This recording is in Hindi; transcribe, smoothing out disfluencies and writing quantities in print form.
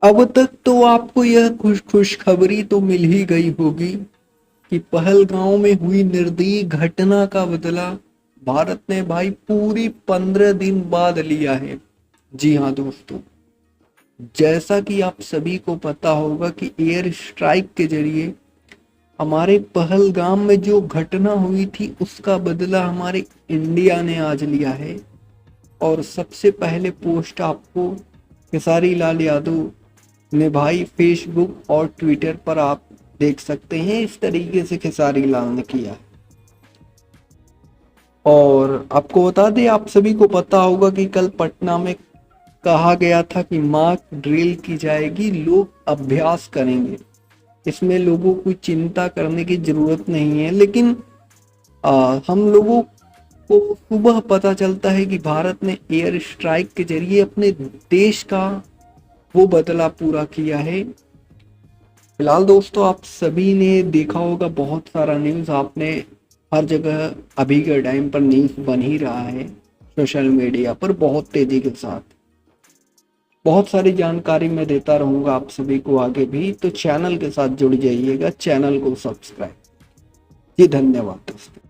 अब तक तो आपको यह खुशखबरी तो मिल ही गई होगी कि पहलगांव में हुई निर्दयी घटना का बदला भारत ने भाई पूरी 15 दिन बाद लिया है। जी हाँ दोस्तों, जैसा कि आप सभी को पता होगा कि एयर स्ट्राइक के जरिए हमारे पहलगाम में जो घटना हुई थी उसका बदला हमारे इंडिया ने आज लिया है। और सबसे पहले पोस्ट आपको खेसारी लाल यादव ने भाई फेसबुक और ट्विटर पर आप देख सकते हैं, इस तरीके से खेसारी लाल ने किया। और आपको बता दें, आप सभी को पता होगा कि कल पटना में कहा गया था कि मॉक ड्रिल की जाएगी, लोग अभ्यास करेंगे, इसमें लोगों को चिंता करने की जरूरत नहीं है। लेकिन हम लोगों को सुबह पता चलता है कि भारत ने एयर स्ट्राइक के जरिए अपने देश का वो बदला पूरा किया है। फिलहाल दोस्तों, आप सभी ने देखा होगा बहुत सारा न्यूज़, आपने हर जगह अभी के टाइम पर न्यूज़ बन ही रहा है सोशल मीडिया पर बहुत तेजी के साथ। बहुत सारी जानकारी मैं देता रहूंगा आप सभी को आगे भी, तो चैनल के साथ जुड़ जाइएगा, चैनल को सब्सक्राइब। जी धन्यवाद दोस्तों।